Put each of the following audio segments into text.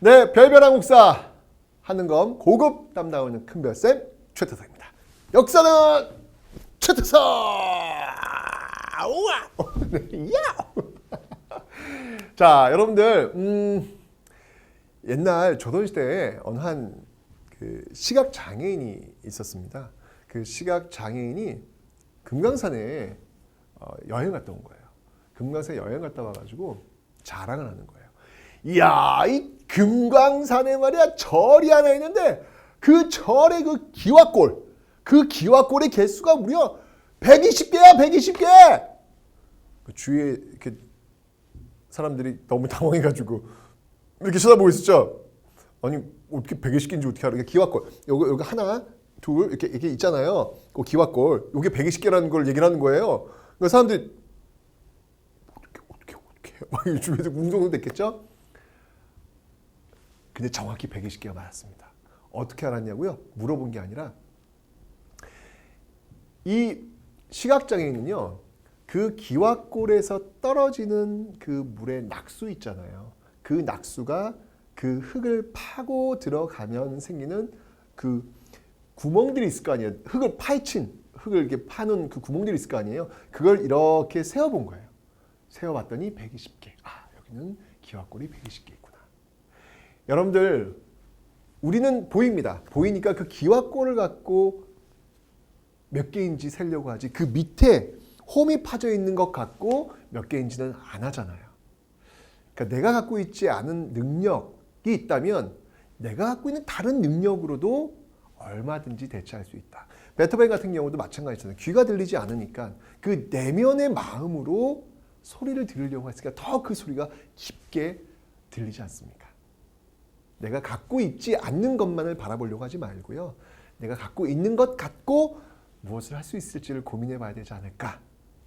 네, 별별 한국사 하는 검 고급 담당하는 큰별쌤 최태성입니다. 역사는 최태성! 우와! 야! 자, 여러분들 옛날 조선시대에 어느 한 그 시각 장애인이 있었습니다. 그 시각 장애인이 금강산에 여행 갔다 온 거예요. 금강산에 여행 갔다 와가지고 자랑을 하는 거예요. 이야, 이 금강산에 말이야 절이 하나 있는데 그 절의 그 기와골의 개수가 무려 120개야, 120개. 그 주위에 이렇게 사람들이 너무 당황해가지고 이렇게 쳐다보고 있었죠. 아니 어떻게 120개인지 어떻게 알아? 기와골 여기 하나, 둘 이렇게 있잖아요. 그 기와골 요게 120개라는 걸 얘기를 하는 거예요. 그러니까 사람들이 어떻게 막 주위에서 웅성웅성됐겠죠. 근데 정확히 120개가 맞았습니다. 어떻게 알았냐고요? 물어본 게 아니라 이 시각장애인은요, 그 기와골에서 떨어지는 그 물의 낙수 있잖아요. 그 낙수가 그 흙을 파고 들어가면 생기는 그 구멍들이 있을 거 아니에요. 흙을 파헤친, 흙을 이렇게 파는 그 구멍들이 있을 거 아니에요. 그걸 이렇게 세어본 거예요. 세어봤더니 120개. 아, 여기는 기와골이 120개 있구나. 여러분들, 우리는 보입니다. 보이니까 그 기와골을 갖고 몇 개인지 세려고 하지, 그 밑에 홈이 파져 있는 것 갖고 몇 개인지는 안 하잖아요. 그러니까 내가 갖고 있지 않은 능력이 있다면 내가 갖고 있는 다른 능력으로도 얼마든지 대체할 수 있다. 베토벤 같은 경우도 마찬가지잖아요. 귀가 들리지 않으니까 그 내면의 마음으로 소리를 들으려고 했으니까 더 그 소리가 깊게 들리지 않습니까? 내가 갖고 있지 않는 것만을 바라보려고 하지 말고요. 내가 갖고 있는 것 갖고 무엇을 할 수 있을지를 고민해 봐야 되지 않을까.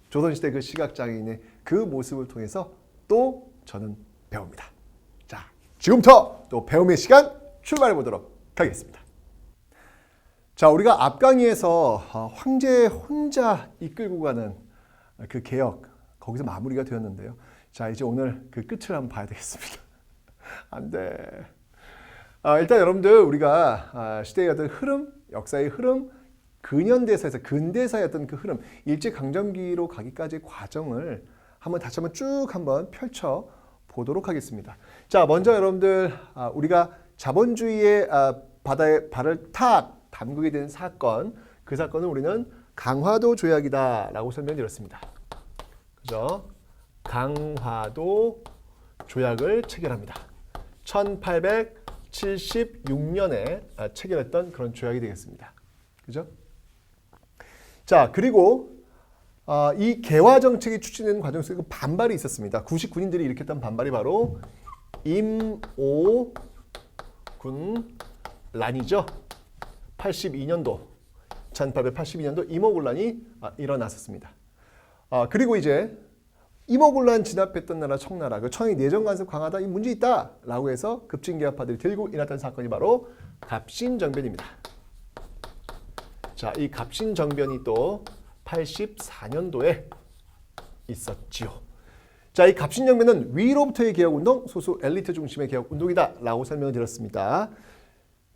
조선시대 그 시각장애인의 그 모습을 통해서 또 저는 배웁니다. 자, 지금부터 또 배움의 시간 출발해 보도록 하겠습니다. 자, 우리가 앞 강의에서 황제 혼자 이끌고 가는 그 개혁, 거기서 마무리가 되었는데요. 자, 이제 오늘 그 끝을 한번 봐야 되겠습니다. 안 돼. 일단 여러분들, 우리가 시대의 어떤 흐름, 역사의 흐름, 근현대사에서 근대사의 어떤 그 흐름, 일제강점기로 가기까지의 과정을 다시 한번 쭉 한번 펼쳐 보도록 하겠습니다. 자, 먼저 여러분들, 우리가 자본주의의 바다에 발을 탁 담그게 된 사건, 그 사건은 우리는 강화도 조약이다라고 설명드렸습니다. 그죠? 강화도 조약을 체결합니다. 1876년에 체결했던 그런 조약이 되겠습니다. 그죠? 자, 그리고 이 개화 정책이 추진되는 과정 속에 반발이 있었습니다. 99인들이 일으켰던 반발이 바로 임오군란이죠. 1882년도 임오군란이 일어났었습니다. 그리고 이제 임오군란 진압했던 나라 청나라, 그 청이 내정 간섭 강하다, 이 문제 있다라고 해서 급진개혁파들이 들고 일어났던 사건이 바로 갑신정변입니다. 자, 이 갑신정변이 또 84년도에 있었지요. 자, 이 갑신정변은 위로부터의 개혁운동, 소수 엘리트 중심의 개혁운동이다 라고 설명을 드렸습니다.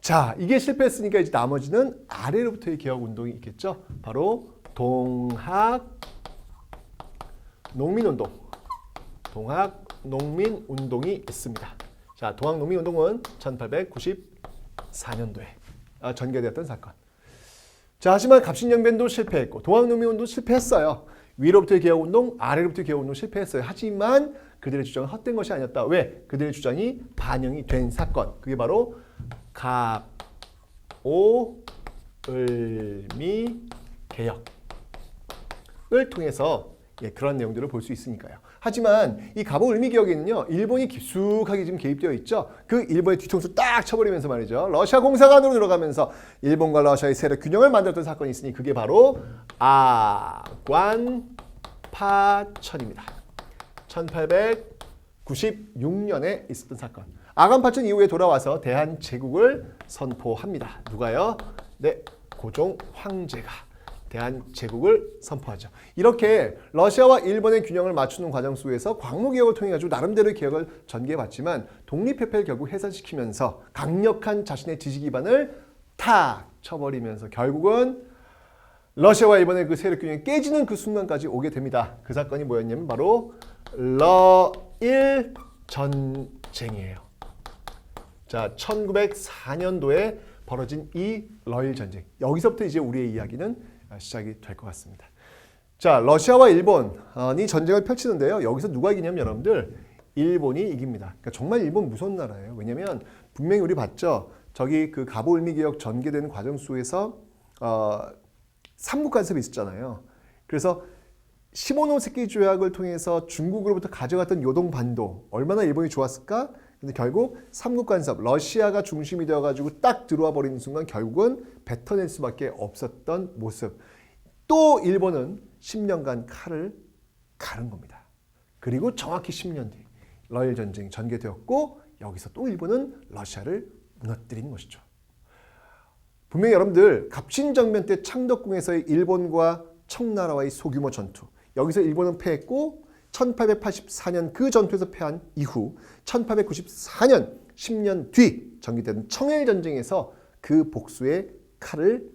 자, 이게 실패했으니까 이제 나머지는 아래로부터의 개혁운동이 있겠죠. 바로 동학농민운동이 있습니다. 자, 동학농민운동은 1894년도에 전개되었던 사건. 자, 하지만 갑신정변도 실패했고 동학농민운동도 실패했어요. 위로부터의 개혁운동, 아래로부터의 개혁운동 실패했어요. 하지만 그들의 주장은 헛된 것이 아니었다. 왜? 그들의 주장이 반영이 된 사건. 그게 바로 갑오을미 개혁을 통해서 그런 내용들을 볼 수 있으니까요. 하지만 이 갑오을미 개혁에는요, 일본이 깊숙하게 지금 개입되어 있죠. 그 일본의 뒤통수 딱 쳐버리면서 말이죠. 러시아 공사관으로 들어가면서 일본과 러시아의 세력 균형을 만들었던 사건이 있으니 그게 바로 아관파천입니다. 1896년에 있었던 사건. 아관파천 이후에 돌아와서 대한제국을 선포합니다. 누가요? 네, 고종 황제가 대한제국을 선포하죠. 이렇게 러시아와 일본의 균형을 맞추는 과정 속에서 광무개혁을 통해 가지고 나름대로의 개혁을 전개해봤지만 독립협회를 결국 해산시키면서 강력한 자신의 지지 기반을 탁 쳐버리면서 결국은 러시아와 일본의 그 세력 균형이 깨지는 그 순간까지 오게 됩니다. 그 사건이 뭐였냐면 바로 러일 전쟁이에요. 자, 1904년도에 벌어진 이 러일 전쟁. 여기서부터 이제 우리의 이야기는 시작이 될 것 같습니다. 자, 러시아와 일본이 전쟁을 펼치는데요. 여기서 누가 이기냐면 여러분들 일본이 이깁니다. 그러니까 정말 일본 무서운 나라예요. 왜냐면 분명히 우리 봤죠. 저기 그 가보을미 개혁 전개되는 과정 속에서 삼국 간섭이 있었잖아요. 그래서 시모노세키 조약을 통해서 중국으로부터 가져갔던 요동반도 얼마나 일본이 좋았을까? 근데 결국 삼국 간섭, 러시아가 중심이 되어가지고 딱 들어와 버리는 순간 결국은 뱉어낼 수밖에 없었던 모습. 또 일본은 10년간 칼을 가른 겁니다. 그리고 정확히 10년 뒤 러일 전쟁이 전개되었고 여기서 또 일본은 러시아를 무너뜨리는 것이죠. 분명히 여러분들 갑신정변 때 창덕궁에서의 일본과 청나라와의 소규모 전투. 여기서 일본은 패했고 1884년 그 전투에서 패한 이후 1894년 10년 뒤 전개된 청일전쟁에서 그 복수의 칼을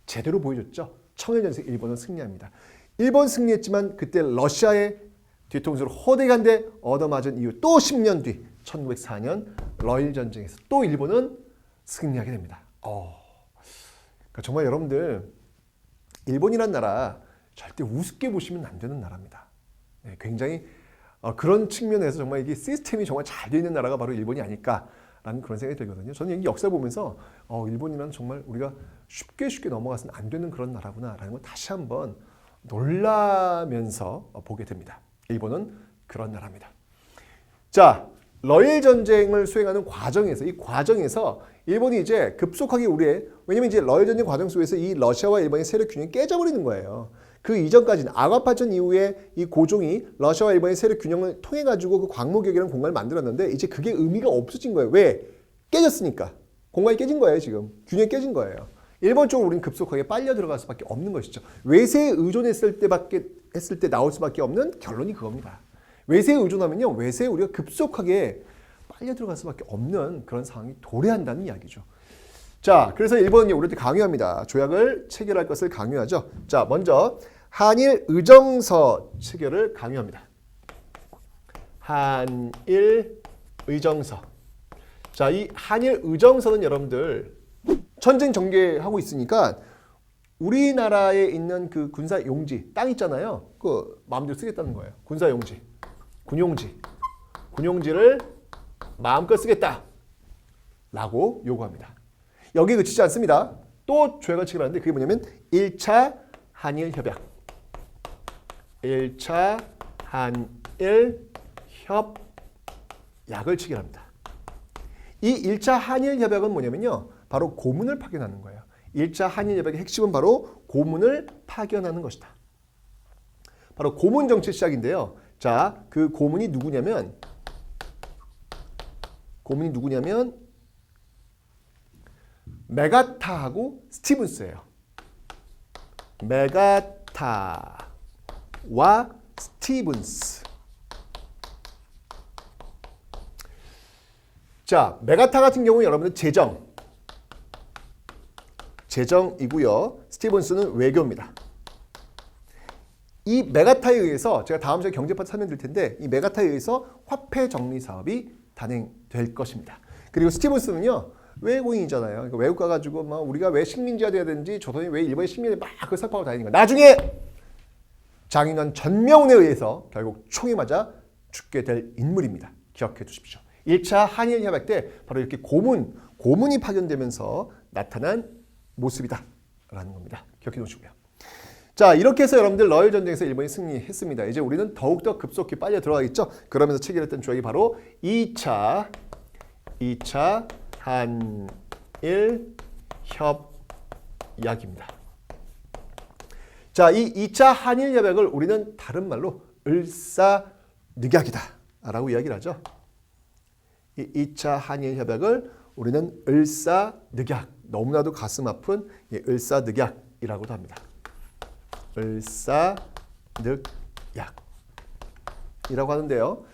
제대로 보여줬죠. 청일전쟁에서 일본은 승리합니다. 일본 승리했지만 그때 러시아의 뒤통수를 호되간데 얻어맞은 이후 또 10년 뒤 1904년 러일 전쟁에서 또 일본은 승리하게 됩니다. 그러니까 정말 여러분들 일본이란 나라 절대 우습게 보시면 안 되는 나라입니다. 네, 굉장히 그런 측면에서 정말 이게 시스템이 정말 잘 되어 있는 나라가 바로 일본이 아닐까라는 그런 생각이 들거든요. 저는 이 역사 보면서 일본이란 정말 우리가 쉽게 넘어가서는 안 되는 그런 나라구나라는 걸 다시 한번 놀라면서 보게 됩니다. 일본은 그런 나라입니다. 자, 러일 전쟁을 수행하는 과정에서 이 과정에서 일본이 이제 급속하게 왜냐면 이제 러일 전쟁 과정 속에서 이 러시아와 일본의 세력 균형이 깨져버리는 거예요. 그 이전까지는 아과파전 이후에 이 고종이 러시아와 일본의 세력 균형을 통해 가지고 그 광무개혁이라는 공간을 만들었는데 이제 그게 의미가 없어진 거예요. 왜? 깨졌으니까. 공간이 깨진 거예요, 지금. 균형이 깨진 거예요. 일본 쪽으로 우리는 급속하게 빨려 들어갈 수밖에 없는 것이죠. 외세에 의존했을 때 나올 수밖에 없는 결론이 그겁니다. 외세에 의존하면요, 외세에 우리가 급속하게 빨려 들어갈 수밖에 없는 그런 상황이 도래한다는 이야기죠. 자, 그래서 일본이 우리한테 강요합니다. 조약을 체결할 것을 강요하죠. 자, 먼저 한일 의정서 체결을 강요합니다. 한일 의정서. 자, 이 한일 의정서는 여러분들 전쟁 전개하고 있으니까 우리나라에 있는 그 군사 용지, 땅 있잖아요. 그 마음대로 쓰겠다는 거예요. 군사 용지, 군용지를 마음껏 쓰겠다 라고 요구합니다. 여기에 그치지 않습니다. 또 조약을 체결하는데 그게 뭐냐면 1차 한일 협약. 1차 한일 협약을 체결합니다. 이 1차 한일 협약은 뭐냐면요. 바로 고문을 파견하는 거예요. 1차 한일 협약의 핵심은 바로 고문을 파견하는 것이다. 바로 고문 정치 시작인데요. 자, 그 고문이 누구냐면 메가타하고 스티븐스예요. 메가타와 스티븐스. 자, 메가타 같은 경우는 여러분들 재정이고요. 스티븐스는 외교입니다. 이 메가타에 의해서 제가 다음 시간에 경제파트 설명드릴 텐데 이 메가타에 의해서 화폐 정리 사업이 단행될 것입니다. 그리고 스티븐스는요. 외국인이잖아요. 그러니까 외국 가가지고 막 우리가 왜 식민지가 돼야 되는지 조선이 왜 일본의 식민지 막 그 설파하고 다니는 거야. 나중에 장인원 전명훈에 의해서 결국 총에 맞아 죽게 될 인물입니다. 기억해 두십시오. 1차 한일 협약 때 바로 이렇게 고문이 파견되면서 나타난 모습이다 라는 겁니다. 기억해 두시고요. 자, 이렇게 해서 여러분들 러일 전쟁에서 일본이 승리했습니다. 이제 우리는 더욱더 급속히 빨려 들어가겠죠. 그러면서 체결했던 조약이 바로 2차 한일 협약입니다. 자, 이 2차 한일 협약을 우리는 다른 말로 을사늑약이다 라고 이야기를 하죠. 이 2차 한일 협약을 우리는 을사늑약, 너무나도 가슴 아픈 을사늑약이라고도 합니다. 을사늑약이라고 하는데요.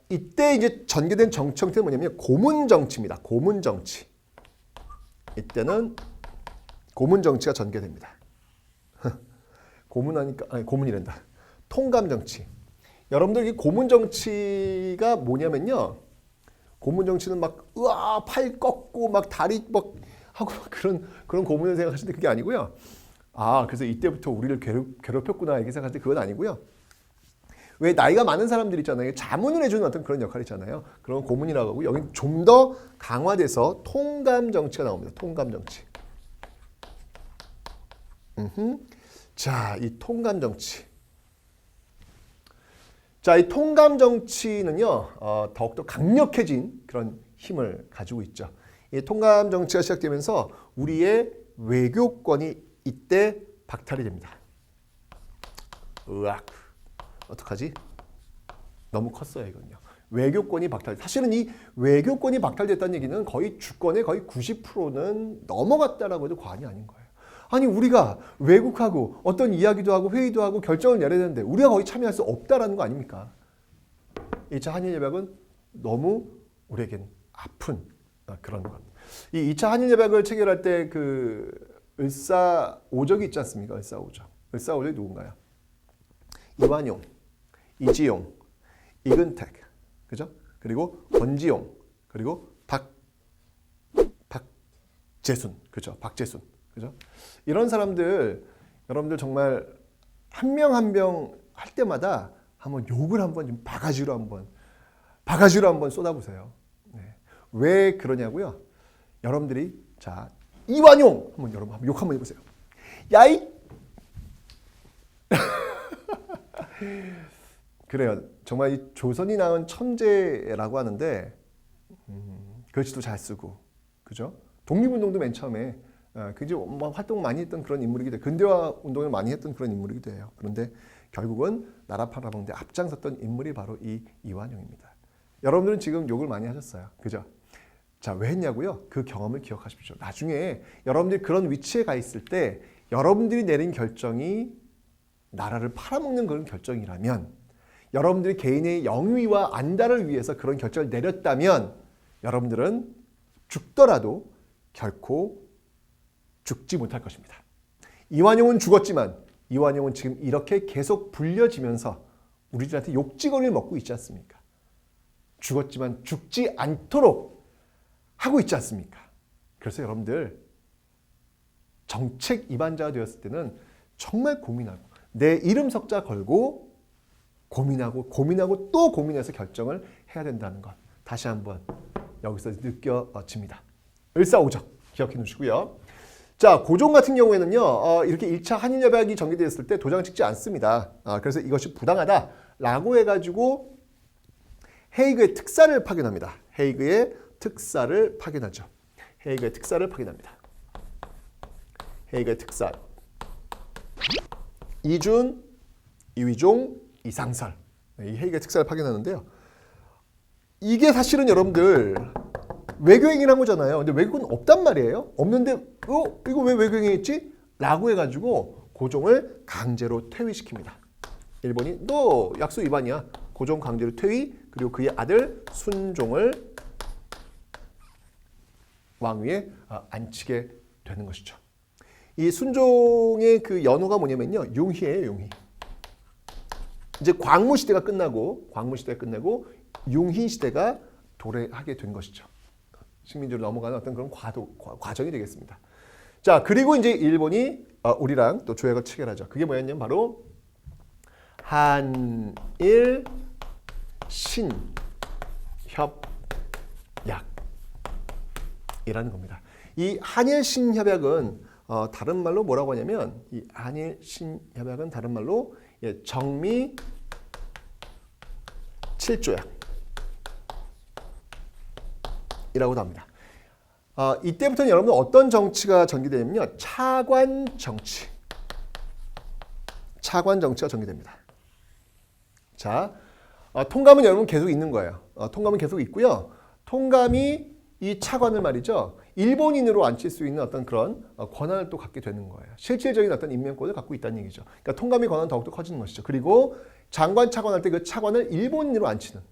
이때 이제 전개된 정치 형태는 뭐냐면 고문 정치입니다. 고문 정치. 이때는 고문 정치가 전개됩니다. 고문하니까 아니 고문이란다. 통감 정치. 여러분들 이 고문 정치가 뭐냐면요. 고문 정치는 막 으아 팔 꺾고 막 다리 막 하고 막 그런 고문을 생각하시는데 그게 아니고요. 그래서 이때부터 우리를 괴롭혔구나 이렇게 생각하실 때 그건 아니고요. 왜 나이가 많은 사람들 있잖아요. 자문을 해주는 어떤 그런 역할이 있잖아요. 그런 고문이라고 하고 여기 좀 더 강화돼서 통감 정치가 나옵니다. 통감 정치. 자, 이 통감 정치. 자, 이 통감 정치는요, 더욱더 강력해진 그런 힘을 가지고 있죠. 이 통감 정치가 시작되면서 우리의 외교권이 이때 박탈이 됩니다. 으악. 어떡하지? 너무 컸어요, 이건요. 외교권이 박탈. 사실은 이 외교권이 박탈됐다는 얘기는 거의 주권의 거의 90%는 넘어갔다라고 해도 과언이 아닌 거예요. 아니 우리가 외국하고 어떤 이야기도 하고 회의도 하고 결정을 내려야 되는데 우리가 거의 참여할 수 없다라는 거 아닙니까? 2차 한일협약은 너무 우리에겐 아픈 그런 것. 이 2차 한일협약을 체결할 때 그 을사오적이 있지 않습니까? 을사오적. 을사오적이 누군가요? 이완용, 이지용, 이근택, 그죠? 그리고 권지용, 그리고 박재순, 그죠? 박재순, 그죠? 이런 사람들 여러분들 정말 한 명 한 명 할 때마다 한번 욕을 한번 좀 바가지로 한번 쏟아보세요. 네. 왜 그러냐고요? 여러분들이 자 이완용 한번 여러분 한번 욕 한번 해보세요. 야이 그래요. 정말 이 조선이 낳은 천재라고 하는데 글씨도 잘 쓰고 그죠? 독립운동도 맨 처음에 굉장히 활동을 많이 했던 그런 인물이기도 해요. 근대화 운동을 많이 했던 그런 인물이기도 해요. 그런데 결국은 나라 팔아먹는 데 앞장섰던 인물이 바로 이 이완용입니다. 여러분들은 지금 욕을 많이 하셨어요. 그죠? 자, 왜 했냐고요? 그 경험을 기억하십시오. 나중에 여러분들이 그런 위치에 가 있을 때 여러분들이 내린 결정이 나라를 팔아먹는 그런 결정이라면 여러분들이 개인의 영위와 안달을 위해서 그런 결정을 내렸다면 여러분들은 죽더라도 결코 죽지 못할 것입니다. 이완용은 죽었지만 이완용은 지금 이렇게 계속 불려지면서 우리들한테 욕지거리를 먹고 있지 않습니까? 죽었지만 죽지 않도록 하고 있지 않습니까? 그래서 여러분들 정책 입안자가 되었을 때는 정말 고민하고 내 이름 석자 걸고 고민하고 또 고민해서 결정을 해야 된다는 것 다시 한번 여기서 느껴집니다. 을사오적 기억해 두시고요. 자, 고종 같은 경우에는요. 이렇게 1차 한일협약이 전개되었을 때 도장을 찍지 않습니다. 그래서 이것이 부당하다라고 해가지고 헤이그의 특사를 파견합니다. 헤이그의 특사를 파견하죠. 헤이그의 특사를 파견합니다. 헤이그의 특사. 이준, 이휘종, 이상설. 이 헤이그의 특사를 파견하는데요. 이게 사실은 여러분들 외교행위를 한 거잖아요. 근데 외국은 없단 말이에요. 없는데 이거 왜 외교행위했지? 라고 해가지고 고종을 강제로 퇴위시킵니다. 일본이 너 약속 위반이야. 고종 강제로 퇴위 그리고 그의 아들 순종을 왕위에 앉히게 되는 것이죠. 이 순종의 그 연호가 뭐냐면요. 융희예요. 융희. 이제 광무 시대가 끝나고 융희 시대가 도래하게 된 것이죠. 식민지로 넘어가는 어떤 그런 과정이 되겠습니다. 자, 그리고 이제 일본이 우리랑 또 조약을 체결하죠. 그게 뭐였냐면 바로 한일 신협약이라는 겁니다. 이 한일 신협약은 다른 말로 뭐라고 하냐면 이 한일 신협약은 다른 말로 정미 7조약 이라고도 합니다. 이때부터는 여러분들 어떤 정치가 전개되냐면요. 차관 정치가 전개됩니다. 자, 통감은 여러분 계속 있는 거예요. 통감은 계속 있고요. 통감이 이 차관을 말이죠. 일본인으로 앉힐 수 있는 어떤 그런 권한을 또 갖게 되는 거예요. 실질적인 어떤 임명권을 갖고 있다는 얘기죠. 그러니까 통감의 권한은 더욱더 커지는 것이죠. 그리고 장관 차관할 때 그 차관을 일본인으로 앉히는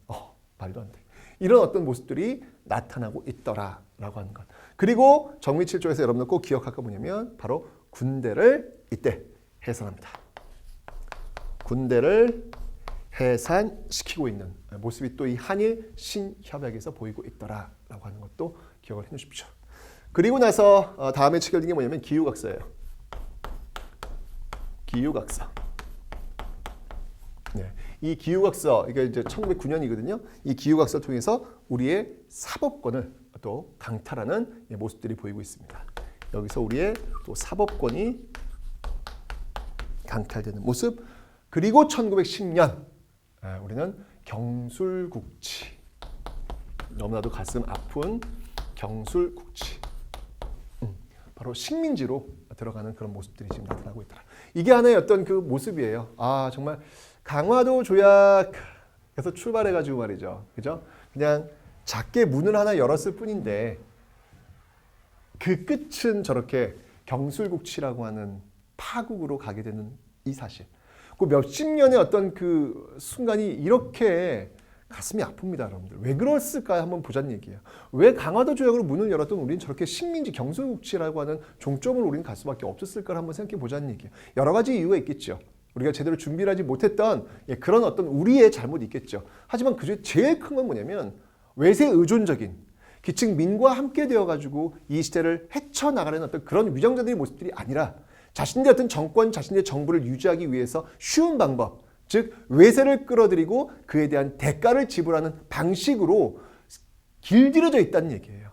말도 안 돼. 이런 어떤 모습들이 나타나고 있더라라고 하는 것. 그리고 정미 7조에서 여러분들 꼭 기억할 거 뭐냐면 바로 군대를 이때 해산합니다. 군대를 해산시키고 있는 모습이 또 이 한일 신협약에서 보이고 있더라라고 하는 것도 기억을 해주십시오. 그리고 나서 다음에 체결된 게 뭐냐면 기후각서예요. 기후각서. 네, 이 기후각서 이게 이제 1909년이거든요. 이 기후각서를 통해서 우리의 사법권을 또 강탈하는 모습들이 보이고 있습니다. 여기서 우리의 또 사법권이 강탈되는 모습. 그리고 1910년 우리는 경술국치. 너무나도 가슴 아픈 경술국치. 바로 식민지로 들어가는 그런 모습들이 지금 나타나고 있더라. 이게 하나의 어떤 그 모습이에요. 아 정말 강화도 조약에서 출발해가지고 말이죠. 그죠? 그냥 작게 문을 하나 열었을 뿐인데 그 끝은 저렇게 경술국치라고 하는 파국으로 가게 되는 이 사실. 그 몇십 년의 어떤 그 순간이 이렇게 가슴이 아픕니다, 여러분들. 왜 그랬을까 한번 보자는 얘기예요. 왜 강화도 조약으로 문을 열었던 우리는 저렇게 식민지 경술국치라고 하는 종점을 우리는 갈 수밖에 없었을까 한번 생각해 보자는 얘기예요. 여러 가지 이유가 있겠죠. 우리가 제대로 준비를 하지 못했던 그런 어떤 우리의 잘못이 있겠죠. 하지만 그중에 제일 큰 건 뭐냐면 외세 의존적인 기층민과 함께 되어가지고 이 시대를 헤쳐나가려는 어떤 그런 위정자들의 모습들이 아니라 자신들의 어떤 정권, 자신들의 정부를 유지하기 위해서 쉬운 방법, 즉 외세를 끌어들이고 그에 대한 대가를 지불하는 방식으로 길들여져 있다는 얘기예요.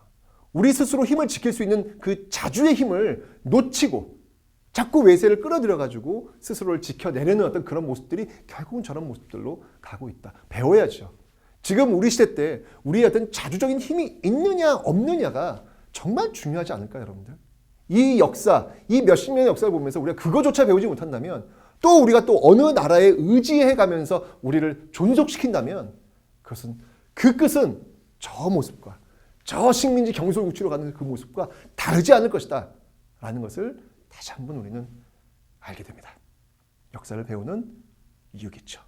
우리 스스로 힘을 지킬 수 있는 그 자주의 힘을 놓치고 자꾸 외세를 끌어들여가지고 스스로를 지켜내려는 어떤 그런 모습들이 결국은 저런 모습들로 가고 있다. 배워야죠. 지금 우리 시대 때 우리의 어떤 자주적인 힘이 있느냐 없느냐가 정말 중요하지 않을까요, 여러분들? 이 역사, 이 몇십 년의 역사를 보면서 우리가 그거조차 배우지 못한다면 또 우리가 또 어느 나라에 의지해가면서 우리를 존속시킨다면 그것은 그 끝은 저 모습과 저 식민지 경솔국치로 가는 그 모습과 다르지 않을 것이다 라는 것을 다시 한번 우리는 알게 됩니다. 역사를 배우는 이유겠죠.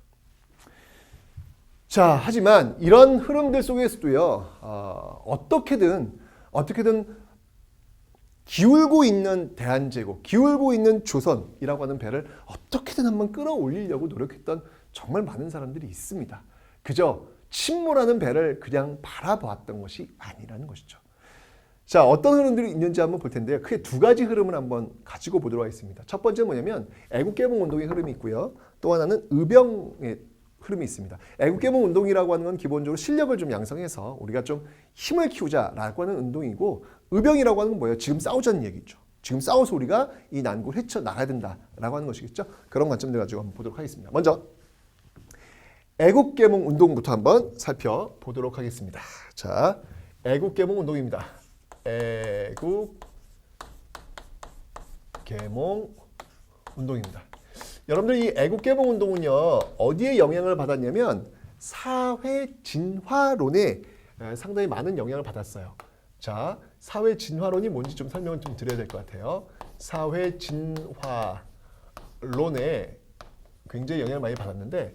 자, 하지만 이런 흐름들 속에서도요, 어떻게든 기울고 있는 대한제국, 기울고 있는 조선이라고 하는 배를 어떻게든 한번 끌어올리려고 노력했던 정말 많은 사람들이 있습니다. 그저 침몰하는 배를 그냥 바라보았던 것이 아니라는 것이죠. 자, 어떤 흐름들이 있는지 한번 볼 텐데요. 크게 두 가지 흐름을 한번 가지고 보도록 하겠습니다. 첫 번째 뭐냐면 애국개봉운동의 흐름이 있고요. 또 하나는 의병의 흐름이 있습니다. 애국개봉운동이라고 하는 건 기본적으로 실력을 좀 양성해서 우리가 좀 힘을 키우자라고 하는 운동이고, 의병이라고 하는 건 뭐예요? 지금 싸우자는 얘기죠. 지금 싸워서 우리가 이 난국을 헤쳐나가야 된다라고 하는 것이겠죠. 그런 관점들 가지고 한번 보도록 하겠습니다. 먼저 애국개몽운동부터 한번 살펴보도록 하겠습니다. 자, 애국개몽운동입니다. 애국개몽운동입니다. 여러분들 이 애국개몽운동은요, 어디에 영향을 받았냐면 사회 진화론에 상당히 많은 영향을 받았어요. 자, 사회 진화론이 뭔지 좀 설명을 좀 드려야 될 것 같아요. 사회 진화론에 굉장히 영향을 많이 받았는데,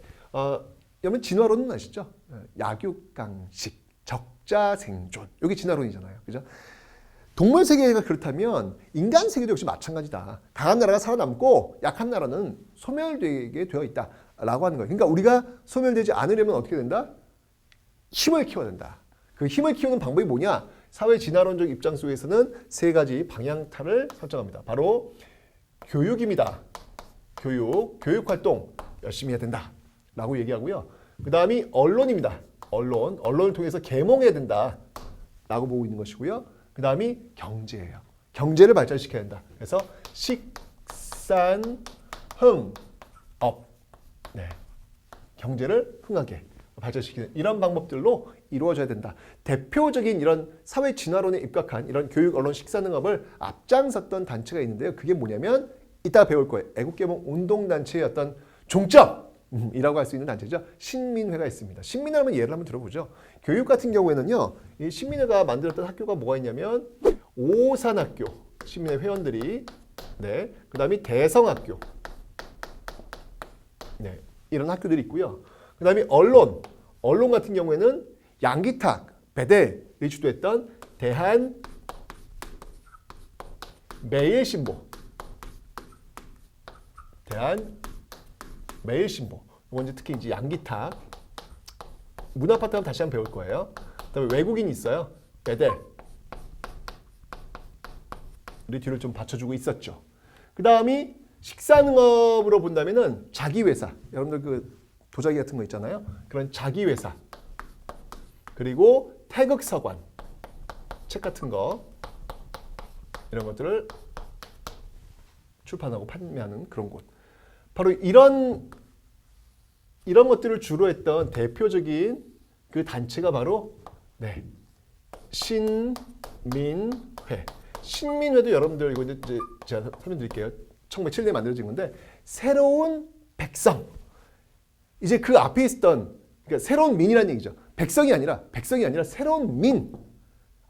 여러분 진화론은 아시죠? 약육강식, 적자생존. 이게 진화론이잖아요. 그죠? 동물 세계가 그렇다면 인간 세계도 역시 마찬가지다. 강한 나라가 살아남고 약한 나라는 소멸되게 되어 있다라고 하는 거예요. 그러니까 우리가 소멸되지 않으려면 어떻게 된다? 힘을 키워야 된다. 그 힘을 키우는 방법이 뭐냐? 사회 진화론적 입장 속에서는 세 가지 방향타를 설정합니다. 바로 교육입니다. 교육활동 열심히 해야 된다라고 얘기하고요. 그 다음이 언론입니다. 언론을 통해서 계몽해야 된다라고 보고 있는 것이고요. 그 다음이 경제예요. 경제를 발전시켜야 된다. 그래서 식산흥업, 경제를 흥하게 발전시키는 이런 방법들로 이루어져야 된다. 대표적인 이런 사회 진화론에 입각한 이런 교육, 언론, 식산흥업을 앞장섰던 단체가 있는데요. 그게 뭐냐면 이따 배울 거예요. 애국개몽 운동단체의 어떤 종점, 이라고 할 수 있는 단체죠. 신민회가 있습니다. 신민회 하면 예를 한번 들어보죠. 교육 같은 경우에는요. 이 신민회가 만들었던 학교가 뭐가 있냐면 오산학교 신민회 회원들이 네, 그다음에 대성학교 네, 이런 학교들이 있고요. 그다음에 언론 같은 경우에는 양기탁, 배대를 주도했던 대한 매일신보 이건 이제 특히 이제 양기탁 문화 파트는 다시 한번 배울 거예요. 그다음에 외국인이 있어요. 배대 우리 뒤를 좀 받쳐주고 있었죠. 그다음이 식사능업으로 본다면은 자기회사 여러분들 그 도자기 같은 거 있잖아요. 그런 자기회사 그리고 태극서관 책 같은 거 이런 것들을 출판하고 판매하는 그런 곳. 바로 이런 것들을 주로 했던 대표적인 그 단체가 바로 네, 신민회. 신민회도 여러분들 이거 이제 제가 설명드릴게요. 1907년에 만들어진 건데 새로운 백성. 이제 그 앞에 있었던 그러니까 새로운 민이라는 얘기죠. 백성이 아니라 새로운 민.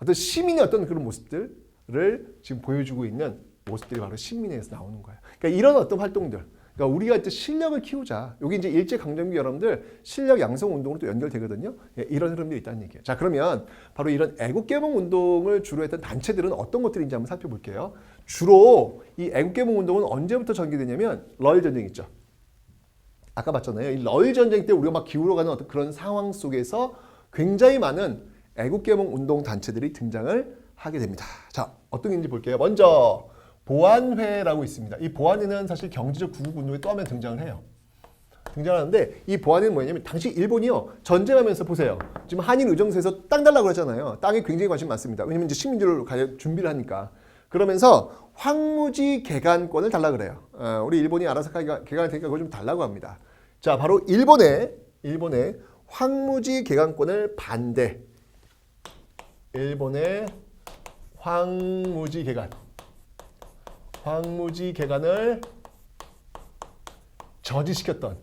어떤 시민의 어떤 그런 모습들을 지금 보여주고 있는 모습들이 바로 신민회에서 나오는 거예요. 그러니까 이런 어떤 활동들. 그러니까 우리가 이제 실력을 키우자. 여기 이제 일제강점기 여러분들 실력 양성 운동으로 또 연결되거든요. 예, 이런 흐름들이 있다는 얘기예요. 자, 그러면 바로 이런 애국개몽 운동을 주로 했던 단체들은 어떤 것들인지 한번 살펴볼게요. 주로 이 애국개몽 운동은 언제부터 전개되냐면 러일 전쟁 있죠. 아까 봤잖아요. 이 러일 전쟁 때 우리가 막 기울어가는 어떤 그런 상황 속에서 굉장히 많은 애국개몽 운동 단체들이 등장을 하게 됩니다. 자, 어떤 게 있는지 볼게요. 먼저 보안회라고 있습니다. 이 보안회는 사실 경제적 구국운동에 또 하면 등장을 해요. 등장하는데 이 보안회는 뭐냐면 당시 일본이요. 전쟁하면서 보세요. 지금 한일 의정서에서 땅 달라고 그러잖아요. 땅에 굉장히 관심 많습니다. 왜냐면 이제 식민지를 가려 준비를 하니까. 그러면서 황무지 개간권을 달라 그래요. 우리 일본이 알아서 개간할 테니까 그걸 좀 달라고 합니다. 자, 바로 일본의 황무지 개간권을 반대. 일본의 황무지 개간을 저지시켰던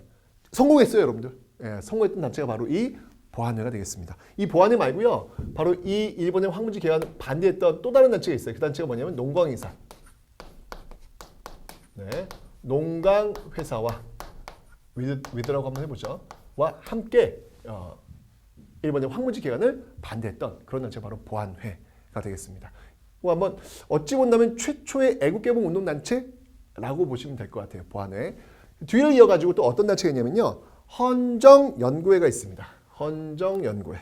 성공했어요, 여러분들. 예, 성공했던 단체가 바로 이 보안회가 되겠습니다. 이 보안회 말고요, 바로 이 일본의 황무지 개간 반대했던 또 다른 단체가 있어요. 그 단체가 뭐냐면 농광회사. 네, 농광회사와 위드라고 한번 해보죠. 와 함께 일본의 황무지 개간을 반대했던 그런 단체가 바로 보안회가 되겠습니다. 한번 어찌 본다면 최초의 애국개몽 운동단체라고 보시면 될 것 같아요. 보안회. 뒤를 이어가지고 또 어떤 단체가 있냐면요. 헌정연구회가 있습니다. 헌정연구회.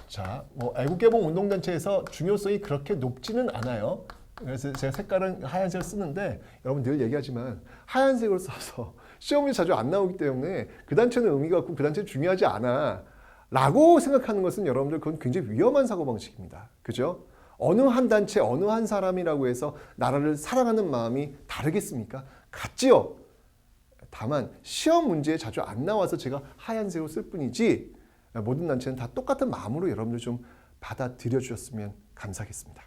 자, 뭐 애국개몽 운동단체에서 중요성이 그렇게 높지는 않아요. 그래서 제가 색깔은 하얀색을 쓰는데 여러분 늘 얘기하지만 하얀색으로 써서 시험이 자주 안 나오기 때문에 그 단체는 의미가 없고 그 단체는 중요하지 않아. 라고 생각하는 것은 여러분들 그건 굉장히 위험한 사고방식입니다. 그죠? 어느 한 단체, 어느 한 사람이라고 해서 나라를 사랑하는 마음이 다르겠습니까? 같지요. 다만 시험 문제에 자주 안 나와서 제가 하얀색으로 쓸 뿐이지 모든 단체는 다 똑같은 마음으로 여러분들 좀 받아들여 주셨으면 감사하겠습니다.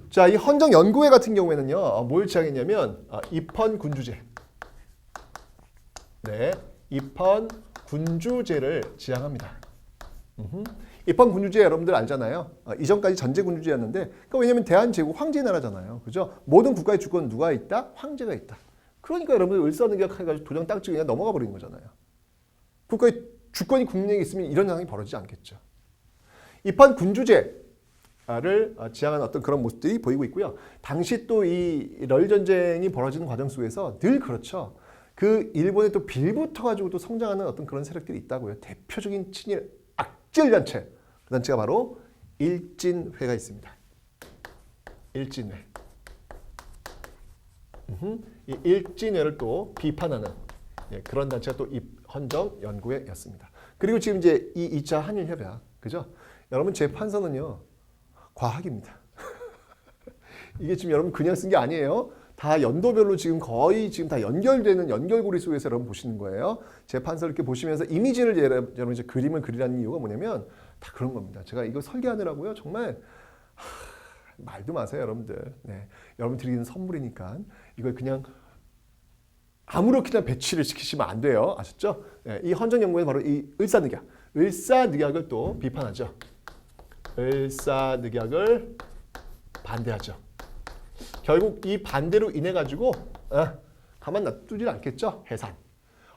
자, 이 헌정연구회 같은 경우에는요. 뭘 지향했냐면 입헌군주제. 네, 입헌군주제를 지향합니다. 입헌군주제 여러분들 알잖아요. 이전까지 전제군주제였는데 그러니까 왜냐하면 대한제국 황제 나라잖아요. 그죠? 모든 국가의 주권은 누가 있다? 황제가 있다. 그러니까 여러분들 을사늑약해가지고 도장 땅 찍고 그냥 넘어가 버리는 거잖아요. 국가의 주권이 국민에게 있으면 이런 상황이 벌어지지 않겠죠. 입헌군주제를 지향하는 어떤 그런 모습들이 보이고 있고요. 당시 또 이 러일 전쟁이 벌어지는 과정 속에서 늘 그렇죠. 그 일본에 또 빌붙어 가지고 또 성장하는 어떤 그런 세력들이 있다고요. 대표적인 친일 악질 단체. 그 단체가 바로 일진회가 있습니다. 일진회. 이 일진회를 또 비판하는 그런 단체가 또 헌정연구회였습니다. 그리고 지금 이제 이 2차 한일협약, 그죠? 여러분 제 판서는요 과학입니다. 이게 지금 여러분 그냥 쓴 게 아니에요. 다 연도별로 지금 거의 지금 다 연결되는 연결고리 속에서 여러분 보시는 거예요. 제 판서를 이렇게 보시면서 이미지를 여러분 이제 그림을 그리라는 이유가 뭐냐면 다 그런 겁니다. 제가 이거 설계하느라고요 정말 말도 마세요 여러분들. 네. 여러분 드리는 선물이니까 이걸 그냥 아무렇게나 배치를 시키시면 안 돼요. 아셨죠? 예, 이 헌정연구에는 바로 이 을사늑약을 또 비판하죠. 을사늑약을 반대하죠. 결국 이 반대로 인해 가지고 가만 놔두질 않겠죠. 해산.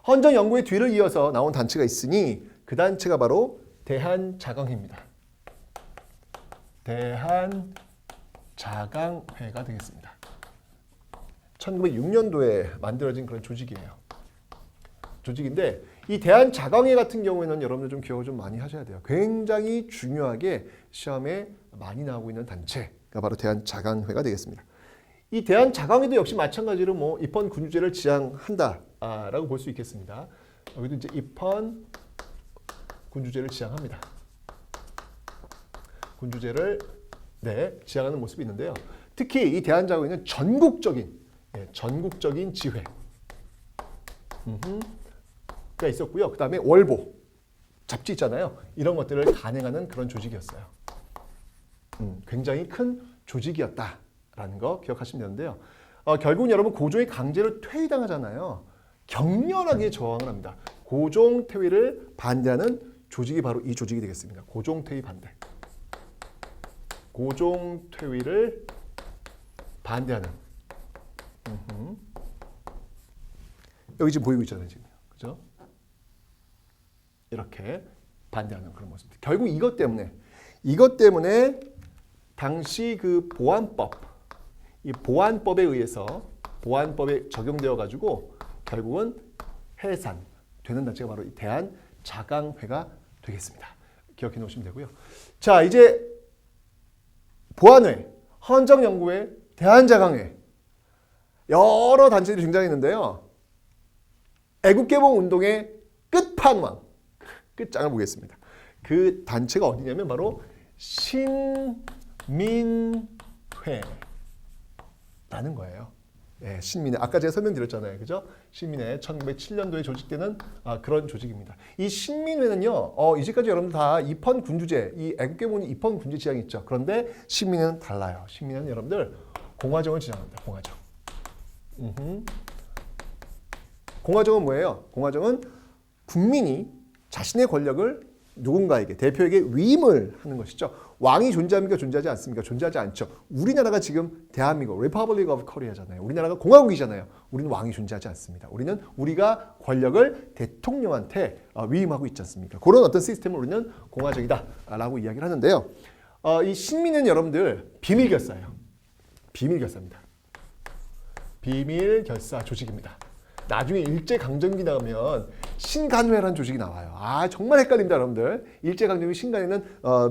헌정연구의 뒤를 이어서 나온 단체가 있으니 그 단체가 바로 대한자강회입니다. 대한자강회가 되겠습니다. 1906년도에 만들어진 그런 조직인데 이 대한자강회 같은 경우에는 여러분들 좀 기억을 좀 많이 하셔야 돼요. 굉장히 중요하게 시험에 많이 나오고 있는 단체가 바로 대한자강회가 되겠습니다. 이 대한자강회도 역시 마찬가지로 뭐 입헌 군주제를 지향한다라고 볼 수 있겠습니다. 여기도 이제 입헌 군주제를 지향합니다. 군주제를 지향하는 모습이 있는데요. 특히 이 대한자강회는 전국적인 지회가 있었고요. 그 다음에 월보, 잡지 있잖아요. 이런 것들을 간행하는 그런 조직이었어요. 굉장히 큰 조직이었다라는 거 기억하시면 되는데요. 결국은 여러분 고종이 강제로 퇴위당하잖아요. 격렬하게 저항을 합니다. 고종 퇴위를 반대하는 조직이 바로 이 조직이 되겠습니다. 고종 퇴위 반대. 고종 퇴위를 반대하는. 여기 지금 보이고 있잖아요, 지금. 그죠? 이렇게 반대하는 그런 모습입니다. 결국 이것 때문에 당시 그 이 보안법에 의해서 보안법에 적용되어 가지고 결국은 해산되는 단체가 바로 이 대한자강회가 되겠습니다. 기억해 놓으시면 되고요. 자, 이제 보안회, 헌정연구회, 대한자강회 여러 단체들이 등장했는데요. 애국개봉운동의 끝판왕, 끝장을 보겠습니다. 그 단체가 어디냐면 바로 신민회라는 거예요. 예, 신민회. 아까 제가 설명드렸잖아요. 그죠? 신민회 1907년도에 조직되는 그런 조직입니다. 이 신민회는요. 이제까지 여러분들 다 입헌 군주제, 이 애국개봉이 입헌 군주 지향이 있죠. 그런데 신민회는 달라요. 신민회는 여러분들 공화정을 지향합니다. 공화정은 뭐예요? 공화정은 국민이 자신의 권력을 누군가에게, 대표에게 위임을 하는 것이죠. 왕이 존재합니까? 존재하지 않습니까? 존재하지 않죠. 우리나라가 지금 대한민국, Republic of Korea잖아요. 우리나라가 공화국이잖아요. 우리는 왕이 존재하지 않습니다. 우리가 권력을 대통령한테 위임하고 있지 않습니까? 그런 어떤 시스템을 우리는 공화정이다라고 이야기를 하는데요. 이 신민은 여러분들 비밀결사예요. 비밀결사입니다. 비밀결사 조직입니다. 나중에 일제강점기 나오면 신간회라는 조직이 나와요. 정말 헷갈립니다, 여러분들. 일제강점기 신간회는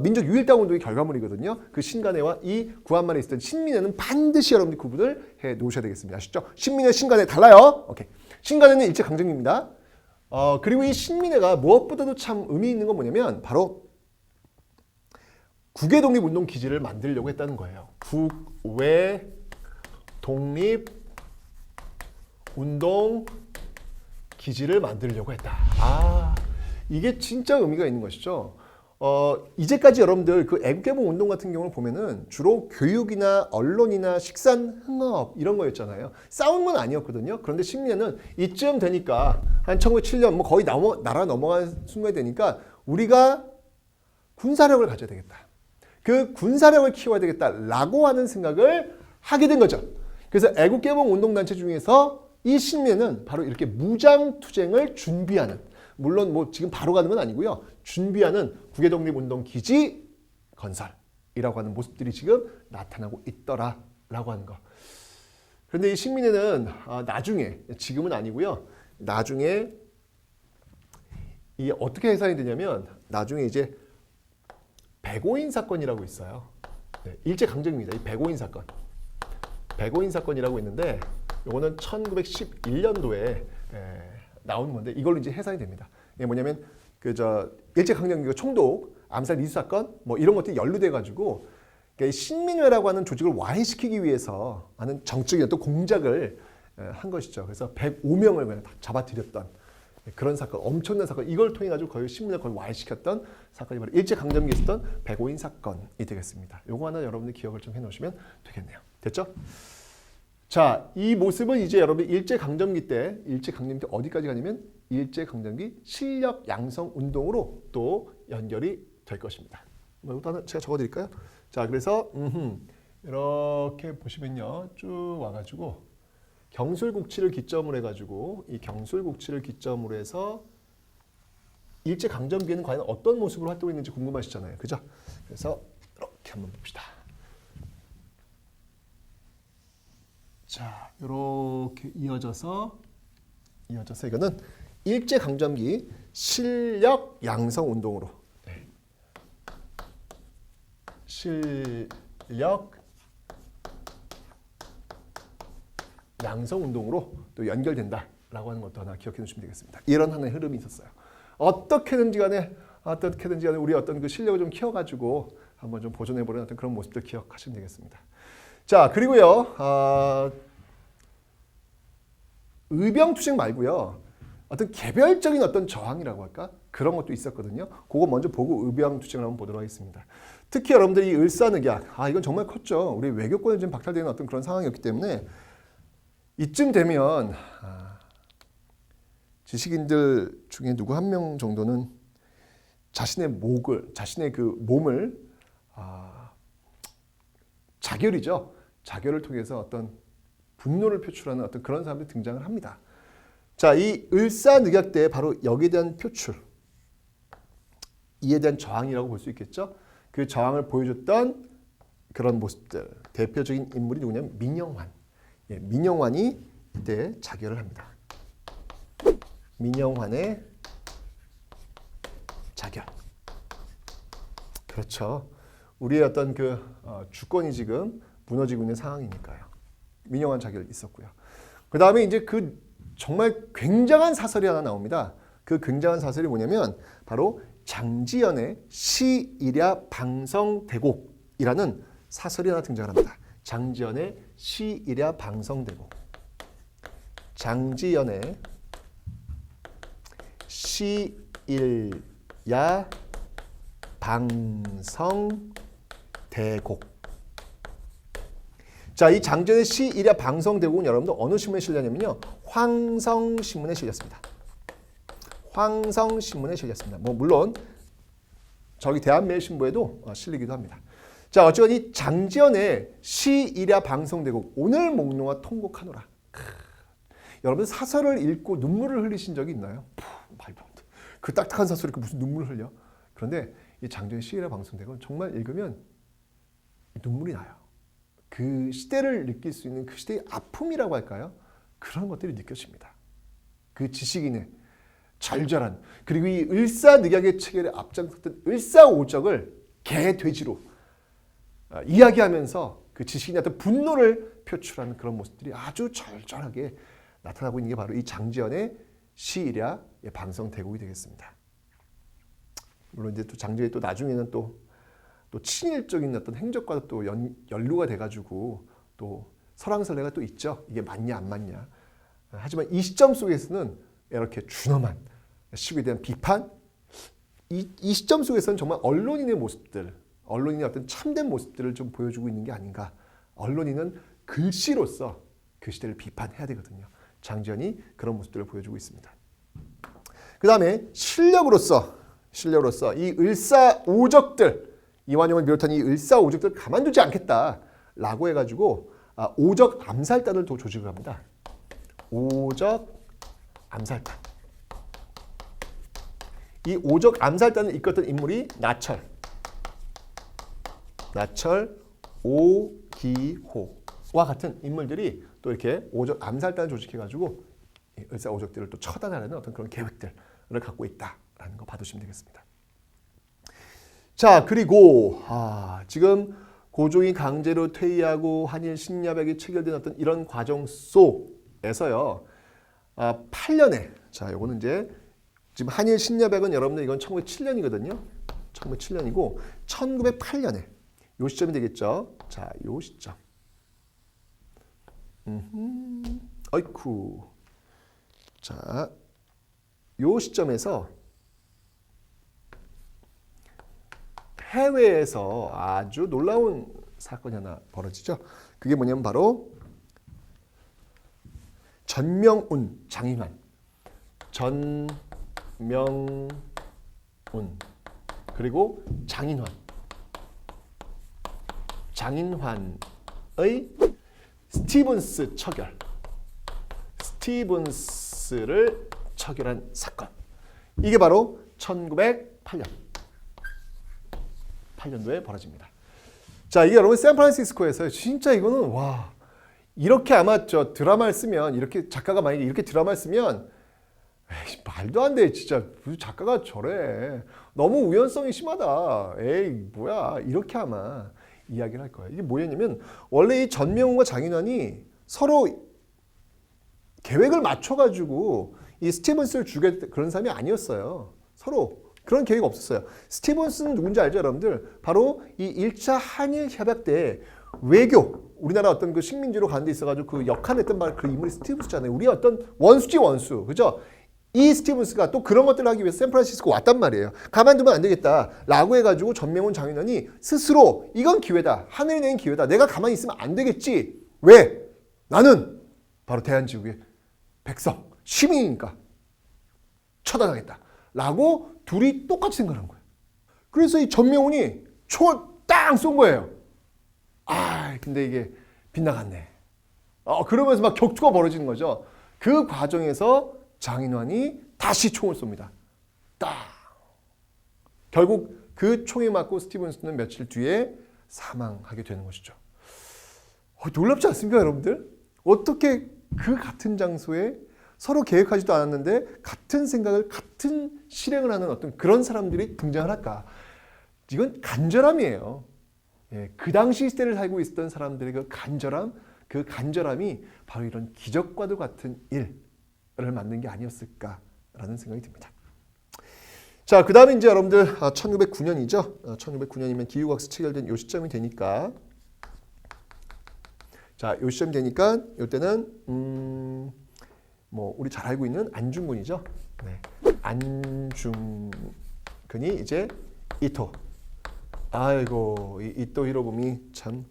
민족 유일당 운동의 결과물이거든요. 그 신간회와 이 구한말에 있었던 신민회는 반드시 여러분들이 구분을 해 놓으셔야 되겠습니다. 아시죠? 신민회, 신간회 달라요. 오케이. 신간회는 일제강점기입니다. 그리고 이 신민회가 무엇보다도 참 의미 있는 건 뭐냐면 바로 국외 독립운동 기지를 만들려고 했다는 거예요. 국외 독립운동 기지를 만들려고 했다. 이게 진짜 의미가 있는 것이죠. 이제까지 여러분들 그 애국개봉 운동 같은 경우를 보면은 주로 교육이나 언론이나 식산 흥업 이런 거였잖아요. 싸운 건 아니었거든요. 그런데 신민회는 이쯤 되니까 한 1907년 뭐 거의 나라 넘어간 순간이 되니까 우리가 군사력을 가져야 되겠다. 그 군사력을 키워야 되겠다라고 하는 생각을 하게 된 거죠. 그래서 애국개봉 운동단체 중에서 이 신민회는 바로 이렇게 무장투쟁을 준비하는, 물론 뭐 지금 바로 가는 건 아니고요. 준비하는 국외독립운동 기지 건설이라고 하는 모습들이 지금 나타나고 있더라라고 하는 거. 그런데 이 신민회는 나중에, 지금은 아니고요. 나중에 이 어떻게 해산이 되냐면 나중에 이제 백오인 사건이라고 있어요. 일제강점기입니다. 이 백오인 사건. 백오인 사건이라고 있는데 이거는 1911년도에 나오는 건데 이걸로 이제 해산이 됩니다. 이게 뭐냐면 일제강점기가 총독, 암살 미수 사건 뭐 이런 것들이 연루돼 가지고 신민회라고 하는 조직을 와해시키기 위해서 하는 정적인 또 공작을 한 것이죠. 그래서 105명을 그냥 다 잡아들였던 그런 사건, 엄청난 사건, 이걸 통해 가지고 거의 신민을 거의 와해시켰던 사건이 바로 일제강점기에 있었던 백오인 사건이 되겠습니다. 요거 하나 여러분들 기억을 좀 해놓으시면 되겠네요. 됐죠? 자, 이 모습은 이제 여러분 일제강점기 때 어디까지 가냐면 일제강점기 실력 양성 운동으로 또 연결이 될 것입니다. 이것도 하나 제가 적어드릴까요? 자, 그래서 이렇게 보시면요, 쭉 와가지고 경술국치를 기점으로 해가지고 이 경술국치를 기점으로 해서 일제강점기에는 과연 어떤 모습으로 활동했는지 궁금하시잖아요, 그죠? 그래서 이렇게 한번 봅시다. 자, 이렇게 이어져서 이거는 일제강점기 실력 양성 운동으로 실력 양성 운동으로 또 연결된다라고 하는 것도 하나 기억해 두시면 되겠습니다. 이런 하나의 흐름이 있었어요. 어떻게든지 간에 우리 어떤 그 실력을 좀 키워가지고 한번 좀 보존해보려는 어떤 그런 모습들 기억하시면 되겠습니다. 자, 그리고요, 의병투쟁 말고요, 어떤 개별적인 어떤 저항이라고 할까? 그런 것도 있었거든요. 그거 먼저 보고 의병투쟁을 한번 보도록 하겠습니다. 특히 여러분들이 을사늑약, 이건 정말 컸죠. 우리 외교권이 좀 박탈되는 어떤 그런 상황이었기 때문에 이쯤 되면 지식인들 중에 누구 한 명 정도는 자신의 그 몸을 자결을 통해서 어떤 분노를 표출하는 어떤 그런 사람들이 등장을 합니다. 자, 이 을사늑약 때 바로 여기에 대한 표출, 이에 대한 저항이라고 볼 수 있겠죠. 그 저항을 보여줬던 그런 모습들, 대표적인 인물이 누구냐면 민영환. 민영환이 이때 자결을 합니다. 민영환의 자결. 그렇죠. 우리의 어떤 그 주권이 지금 무너지고 있는 상황이니까요. 민영환 자결 있었고요. 그 다음에 이제 그 정말 굉장한 사설이 하나 나옵니다. 그 굉장한 사설이 뭐냐면 바로 장지연의 시일야 방성대곡이라는 사설이 하나 등장합니다. 장지연의 시일야 방성대곡. 장지연의 시일야 방성대곡. 자, 이 장지연의 시일야 방성대곡은 여러분들 어느 신문에 실렸냐면요, 황성신문에 실렸습니다. 황성신문에 실렸습니다. 뭐 물론 저기 대한매일신보에도 실리기도 합니다. 자, 어쨌건 이 장지연의 시일야 방성대곡, 오늘 목놓아 통곡하노라. 여러분 사설을 읽고 눈물을 흘리신 적이 있나요? 말도 안 돼. 그 딱딱한 사설을 무슨 눈물을 흘려? 그런데 이 장지연의 시일야 방성대곡은 정말 읽으면 눈물이 나요. 그 시대를 느낄 수 있는 그 시대의 아픔이라고 할까요? 그런 것들이 느껴집니다. 그 지식인의 절절한, 그리고 이 을사늑약의 체결에 앞장섰던 을사오적을 개돼지로 이야기하면서 그 지식인의 어떤 분노를 표출하는 그런 모습들이 아주 절절하게 나타나고 있는 게 바로 이 장지연의 시일야 방성대곡이 되겠습니다. 물론 이제 또 장지연이 또 나중에는 또 친일적인 어떤 행적과도 또 연루가 돼가지고 또 설왕설래가 또 있죠. 이게 맞냐 안 맞냐. 하지만 이 시점 속에서는 이렇게 준엄한 시국에 대한 비판, 이 시점 속에서는 정말 언론인의 모습들, 언론인의 어떤 참된 모습들을 좀 보여주고 있는 게 아닌가. 언론인은 글씨로서 그 시대를 비판해야 되거든요. 장지연이 그런 모습들을 보여주고 있습니다. 그 다음에 실력으로서 이 을사오적들, 이완용을 비롯한 이 을사오적들 가만두지 않겠다라고 해가지고 오적 암살단을 또 조직을 합니다. 오적 암살단. 이 오적 암살단을 이끌었던 인물이 나철, 오기호와 같은 인물들이 또 이렇게 오적 암살단을 조직해가지고 을사오적들을 또 처단하려는 어떤 그런 계획들을 갖고 있다라는 거 봐두시면 되겠습니다. 자, 그리고 지금 고종이 강제로 퇴위하고 한일 신야백이 체결된 어떤 이런 과정 속에서요, 8년에, 자, 요거는 이제 지금 한일 신야백은 여러분들 이건 1907년이거든요. 1907년이고 1908년에 요 시점이 되겠죠. 자, 요 시점. 어이쿠. 자, 요 시점에서 해외에서 아주 놀라운 사건이 하나 벌어지죠. 그게 뭐냐면 바로 전명운, 장인환. 전명운. 그리고 장인환. 장인환의 스티븐스 처결. 스티븐스를 처결한 사건. 이게 바로 1908년. 8년도에 벌어집니다. 자, 이게 여러분 샌프란시스코에서 진짜 이거는 와, 이렇게 아마 저 드라마를 쓰면, 이렇게 작가가 만약에 이렇게 드라마를 쓰면 에이, 말도 안 돼. 진짜 무슨 작가가 저래. 너무 우연성이 심하다. 에이 뭐야. 이렇게 아마 이야기를 할 거예요. 이게 뭐였냐면 원래 이 전명훈과 장인환이 서로 계획을 맞춰가지고 이 스티븐스를 죽여 그런 사람이 아니었어요. 서로 그런 계획이 없었어요. 스티븐스는 누군지 알죠, 여러분들? 바로 이 1차 한일 협약 때 외교, 우리나라 어떤 그 식민지로 가는 데 있어가지고 그 역할을 했던 그 인물이 스티븐스잖아요. 우리 어떤 원수지, 원수. 그죠? 이 스티븐스가 또 그런 것들을 하기 위해서 샌프란시스코 왔단 말이에요. 가만두면 안 되겠다 라고 해가지고 전명훈 장인환이 스스로 이건 기회다. 하늘이 내린 기회다. 내가 가만히 있으면 안 되겠지. 왜? 나는 바로 대한민국의 백성, 시민이니까 처단하겠다 라고 둘이 똑같이 생각한 거예요. 그래서 이 전명훈이 총을 땅 쏜 거예요. 아, 근데 이게 빗나갔네. 그러면서 막 격투가 벌어지는 거죠. 그 과정에서 장인환이 다시 총을 쏩니다. 딱. 결국 그 총에 맞고 스티븐스는 며칠 뒤에 사망하게 되는 것이죠. 놀랍지 않습니까, 여러분들? 어떻게 그 같은 장소에 서로 계획하지도 않았는데 같은 생각을, 같은 실행을 하는 어떤 그런 사람들이 등장을 할까? 이건 간절함이에요. 예, 그 당시 시대를 살고 있었던 사람들의 그 간절함이 바로 이런 기적과도 같은 일을 만든 게 아니었을까라는 생각이 듭니다. 자, 그 다음에 이제 여러분들 1909년이죠. 1909년이면 기후학습 체결된 요 시점이 되니까, 자, 요 시점 되니까 요때는 뭐 우리 잘 알고 있는 안중근이죠. 네. 안중근이 이제 이토. 아이고, 이토 히로부미 참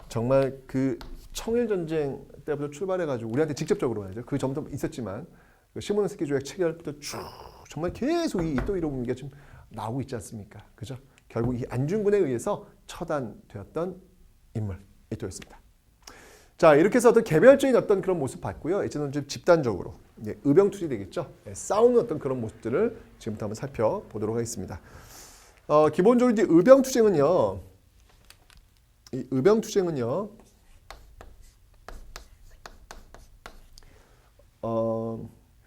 정말 그 청일전쟁 때부터 출발해가지고 우리한테 직접적으로 말이죠. 그 점도 있었지만 그 시모노세키 조약 체결부터 쭉 정말 계속 이 이토 히로부미가 지금 나오고 있지 않습니까? 그죠? 결국 이 안중근에 의해서 처단되었던 인물 이토였습니다. 자, 이렇게 해서 어떤 개별적인 어떤 그런 모습 봤고요. 이제는 좀 집단적으로 의병투쟁이 되겠죠. 싸우는 어떤 그런 모습들을 지금부터 한번 살펴보도록 하겠습니다. 기본적으로 이제 의병투쟁은요. 이 의병투쟁은요.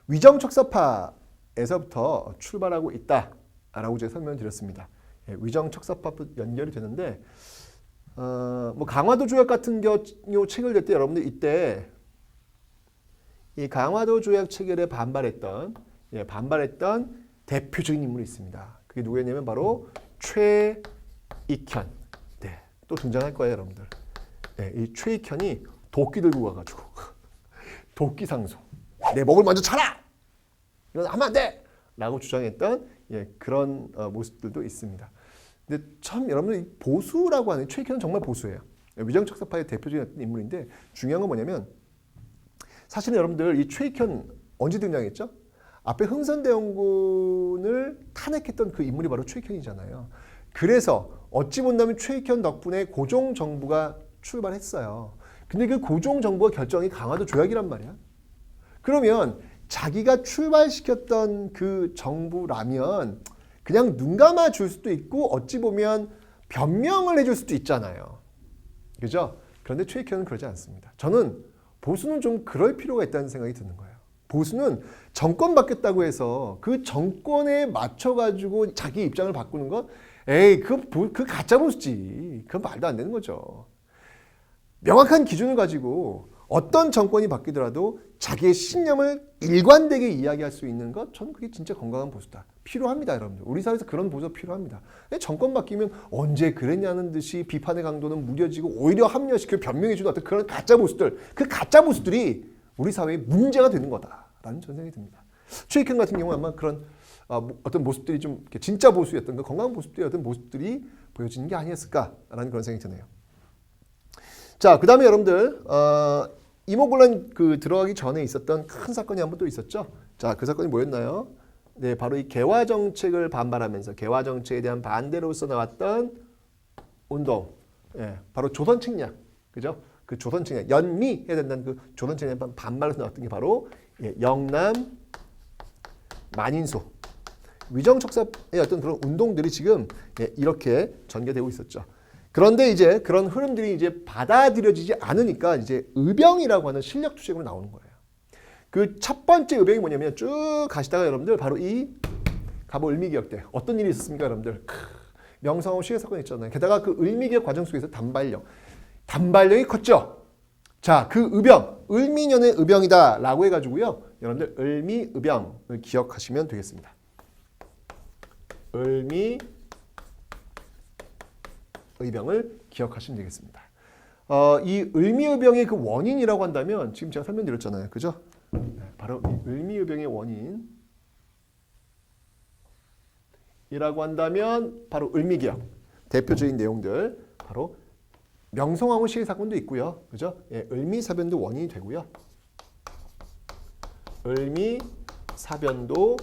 위정척사파에서부터 출발하고 있다라고 제가 설명을 드렸습니다. 위정척사파부터 연결이 되는데 뭐 강화도 조약 같은 경우 체결될 때 여러분들 이때 이 강화도 조약 체결에 반발했던 대표적인 인물이 있습니다. 그게 누구였냐면 바로 최익현. 네, 또 등장할 거예요, 여러분들. 네, 이 최익현이 도끼 들고 가가지고 도끼 상소. 내 목을 먼저 쳐라. 이건 하면 안 돼. 라고 주장했던 그런 모습들도 있습니다. 근데 참 여러분들 보수라고 하는 최익현은 정말 보수예요. 위정척사파의 대표적인 인물인데 중요한 건 뭐냐면 사실은 여러분들 이 최익현 언제 등장했죠? 앞에 흥선대원군을 탄핵했던 그 인물이 바로 최익현이잖아요. 그래서 어찌 본다면 최익현 덕분에 고종정부가 출발했어요. 근데 그 고종정부가 결정이 강화도 조약이란 말이야. 그러면 자기가 출발시켰던 그 정부라면 그냥 눈 감아 줄 수도 있고 어찌 보면 변명을 해줄 수도 있잖아요. 그죠? 그런데 최익현은 그러지 않습니다. 저는 보수는 좀 그럴 필요가 있다는 생각이 드는 거예요. 보수는 정권 바뀌었다고 해서 그 정권에 맞춰가지고 자기 입장을 바꾸는 건 에이 그 가짜 보수지. 그건 말도 안 되는 거죠. 명확한 기준을 가지고 어떤 정권이 바뀌더라도 자기의 신념을 일관되게 이야기할 수 있는 것, 저는 그게 진짜 건강한 보수다. 필요합니다, 여러분들. 우리 사회에서 그런 보수가 필요합니다. 정권 바뀌면 언제 그랬냐는 듯이 비판의 강도는 무뎌지고 오히려 합리화시키고 변명해주는 어떤 그런 가짜 보수들, 그 가짜 보수들이 우리 사회에 문제가 되는 거다라는 저는 생각이 듭니다. 최익현 같은 경우는 아마 그런 어떤 모습들이 좀 진짜 보수였던 그 건강한 보수들의 어떤 모습들이 보여지는 게 아니었을까라는 그런 생각이 드네요. 자, 그 다음에 여러분들 이모군란 그 들어가기 전에 있었던 큰 사건이 한 번 또 있었죠. 자, 그 사건이 뭐였나요? 네, 바로 이 개화 정책을 반발하면서 개화 정책에 대한 반대로서 나왔던 운동. 예, 바로 조선 책략. 그죠? 그 조선 책략. 연미해야 된다는 그 조선 책략 반발로서 나왔던 게 바로 영남 만인소. 위정척사의 어떤 그런 운동들이 지금 이렇게 전개되고 있었죠. 그런데 이제 그런 흐름들이 이제 받아들여지지 않으니까 이제 의병이라고 하는 실력 투쟁으로 나오는 거예요. 그 첫 번째 의병이 뭐냐면 쭉 가시다가 여러분들 바로 이 갑오 을미개혁 때 어떤 일이 있었습니까, 여러분들? 명성황후 시해 사건 있잖아요. 게다가 그 을미개혁 과정 속에서 단발령이 컸죠. 자, 그 의병, 을미년의 의병이다라고 해가지고요, 여러분들 을미의병을 기억하시면 되겠습니다. 을미의병을 기억하시면 되겠습니다. 이 을미의병의 그 원인이라고 한다면 지금 제가 설명드렸잖아요, 그죠? 바로 이 을미의병의 원인이라고 한다면 바로 을미개혁 대표적인 내용들 바로 명성황후 시해 사건도 있고요, 그죠? 예, 을미사변도 원인이 되고요. 을미사변도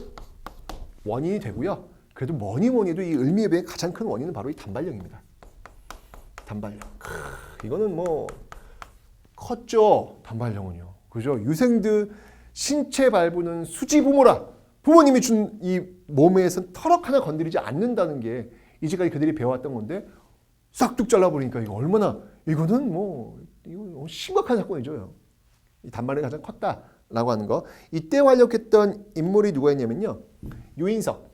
원인이 되고요. 그래도 뭐니 해도 이 을미의병의 가장 큰 원인은 바로 이 단발령입니다. 단발령. 이거는 뭐 컸죠. 단발령은요. 그죠? 유생들 신체 발부는 수지 부모라. 부모님이 준 이 몸에서 털럭 하나 건드리지 않는다는 게 이제까지 그들이 배워왔던 건데 싹둑 잘라버리니까 이거 얼마나 이거는 뭐 이거 심각한 사건이죠. 이 단발이 가장 컸다라고 하는 거. 이때 활약했던 인물이 누가 있냐면요. 유인석.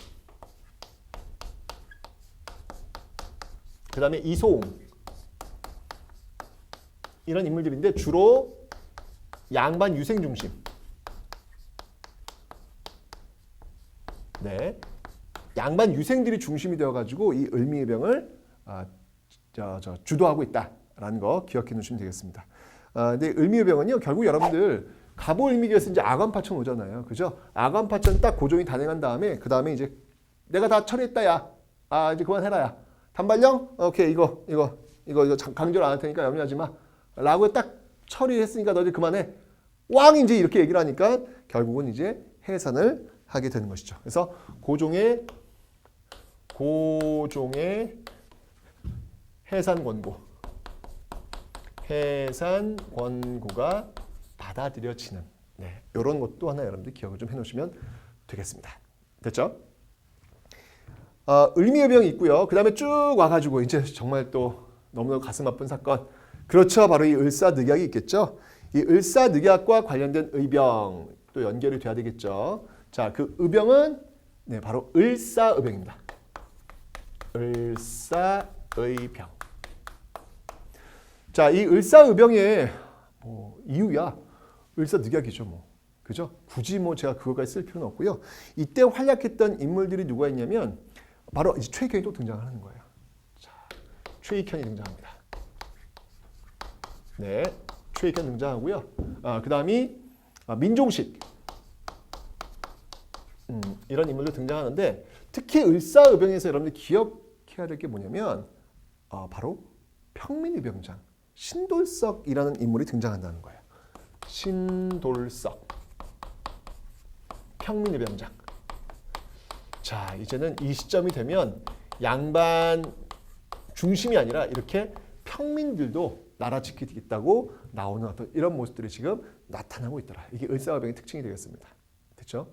그 다음에 이소웅. 이런 인물들인데 주로 양반 유생 중심. 네, 양반 유생들이 중심이 되어가지고 이 을미의병을 주도하고 있다라는 거 기억해 놓으시면 되겠습니다. 근데 을미의병은요 결국 여러분들 갑오 을미개에서 이제 아관파천 오잖아요, 그죠? 아관파천 딱 고종이 단행한 다음에 그 다음에 이제 내가 다 처리했다야. 이제 그만해라야. 단발령? 오케이 이거 강조를 안 할 테니까 염려하지 마. 라고 딱 처리했으니까 너희들 그만해. 왕이 이제 이렇게 얘기를 하니까 결국은 이제 해산을 하게 되는 것이죠. 그래서 고종의 해산 권고가 받아들여지는 이런 것도 하나 여러분들 기억을 좀 해놓으시면 되겠습니다. 됐죠? 을미의병이 있고요. 그 다음에 쭉 와가지고 이제 정말 또 너무너무 가슴 아픈 사건. 그렇죠. 바로 이 을사늑약이 있겠죠. 이 을사늑약과 관련된 의병 또 연결이 돼야 되겠죠. 자, 그 의병은 바로 을사의병입니다. 을사의병. 자, 이 을사의병의 이유야 을사늑약이죠, 뭐. 그죠? 굳이 뭐 제가 그거까지 쓸 필요는 없고요. 이때 활약했던 인물들이 누가 있냐면 바로 이제 최익현이 또 등장하는 거예요. 자, 최익현이 등장합니다. 네, 최익현 등장하고요. 그 다음이 민종식. 이런 인물도 등장하는데 특히 을사의병에서 여러분들 기억해야 될 게 뭐냐면 바로 평민의병장 신돌석이라는 인물이 등장한다는 거예요. 신돌석. 평민의병장. 자, 이제는 이 시점이 되면 양반 중심이 아니라 이렇게 평민들도 나라 지키겠다고 나오는 어떤 이런 모습들이 지금 나타나고 있더라. 이게 을사의병의 특징이 되겠습니다. 됐죠?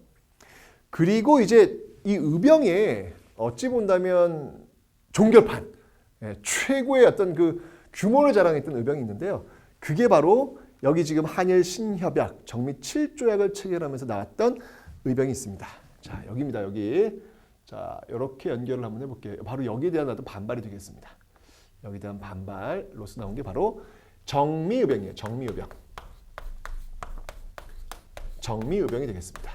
그리고 이제 이 의병에 어찌 본다면 종결판, 최고의 어떤 그 규모를 자랑했던 의병이 있는데요. 그게 바로 여기 지금 한일 신협약, 정미 7조약을 체결하면서 나왔던 의병이 있습니다. 자, 여기입니다. 여기. 자, 이렇게 연결을 한번 해볼게요. 바로 여기에 대한 어떤 반발이 되겠습니다. 여기에 대한 반발로서 나온 게 바로 정미의병이에요. 정미의병. 정미의병이 되겠습니다.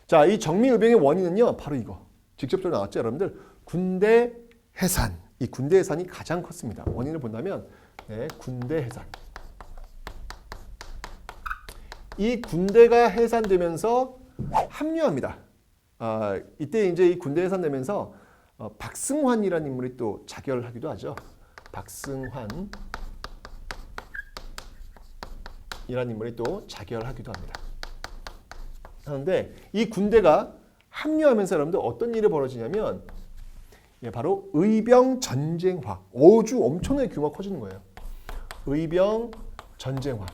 자, 이 정미의병의 원인은요. 바로 이거. 직접적으로 나왔죠, 여러분들. 군대 해산. 이 군대 해산이 가장 컸습니다. 원인을 본다면 군대 해산. 이 군대가 해산되면서 합류합니다. 이때 이제 이 군대 해산되면서 박승환이라는 인물이 또 자결하기도 하죠. 박승환. 이라는 인물이 또 자결하기도 합니다. 하는데 이 군대가 합류하면서 여러분들 어떤 일이 벌어지냐면 바로 의병 전쟁화. 아주 엄청나게 규모가 커지는 거예요. 의병 전쟁화.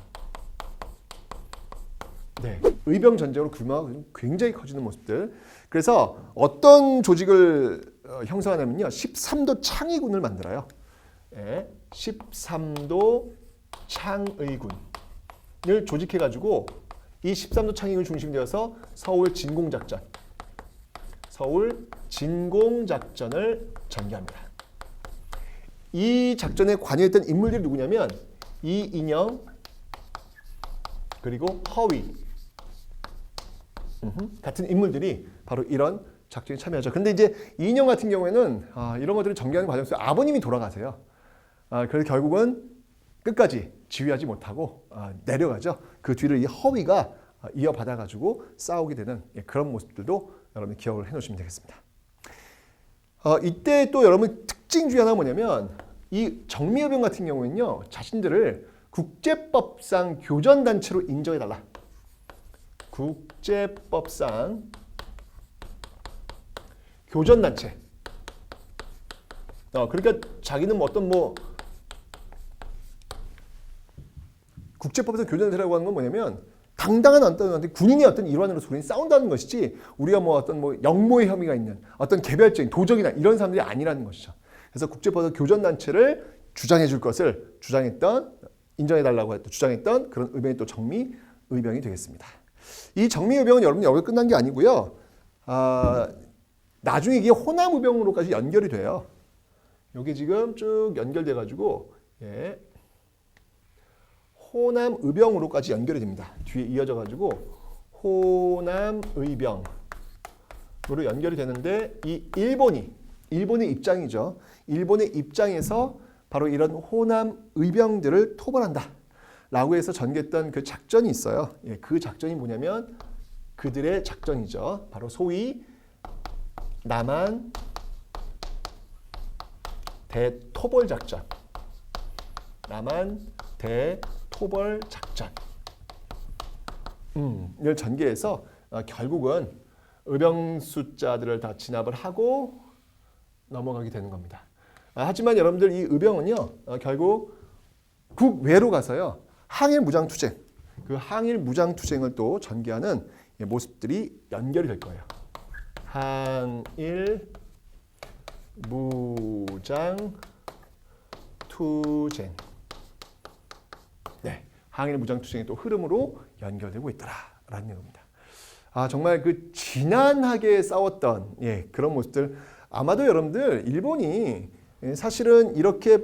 네, 의병 전쟁으로 규모가 굉장히 커지는 모습들. 그래서 어떤 조직을 형성하냐면요, 13도 창의군을 만들어요. 네, 13도 창의군을 조직해가지고 이 13도 창의군을 중심되어서 서울 진공작전, 서울 진공작전을 전개합니다. 이 작전에 관여했던 인물들이 누구냐면 이인영 그리고 허위 같은 인물들이 바로 이런 작전에 참여하죠. 근데 이제 이인영 같은 경우에는 이런 것들을 전개하는 과정 속에 아버님이 돌아가세요. 그래서 결국은 끝까지 지휘하지 못하고 내려가죠. 그 뒤를 이 허위가 이어받아가지고 싸우게 되는 그런 모습들도 여러분 기억을 해놓으시면 되겠습니다. 이때 또 여러분 특징 중에 하나가 뭐냐면 이 정미의병 같은 경우에는요, 자신들을 국제법상 교전단체로 인정해달라. 국제법상 교전단체. 그러니까 자기는 어떤 국제법상 교전단체라고 하는 건 뭐냐면 당당한 어떤 군인의 어떤 일환으로서 우리는 싸운다는 것이지 우리가 어떤 역모의 혐의가 있는 어떤 개별적인 도적이나 이런 사람들이 아니라는 것이죠. 그래서 국제법상 교전단체를 주장해 줄 것을 인정해달라고 주장했던 그런 의병이 또 정미의병이 되겠습니다. 이 정미의병은 여러분 여기서 끝난 게 아니고요. 나중에 이게 호남의병으로까지 연결이 돼요. 이게 지금 쭉 연결돼가지고 호남의병으로까지 연결이 됩니다. 뒤에 이어져가지고 호남의병으로 연결이 되는데 이 일본의 입장이죠. 일본의 입장에서 바로 이런 호남의병들을 토벌한다 라고 해서 전개했던 그 작전이 있어요. 그 작전이 뭐냐면 그들의 작전이죠. 바로 소위 남한 대토벌작전. 남한 대토벌작전. 이걸 전개해서 결국은 의병 숫자들을 다 진압을 하고 넘어가게 되는 겁니다. 하지만 여러분들 이 의병은요, 결국 국외로 가서요, 항일 무장투쟁, 그 항일 무장투쟁을 또 전개하는 모습들이 연결이 될 거예요. 항일 무장투쟁. 네, 항일 무장투쟁의 또 흐름으로 연결되고 있더라라는 얘기입니다. 정말 그 진한하게 싸웠던 그런 모습들. 아마도 여러분들 일본이 사실은 이렇게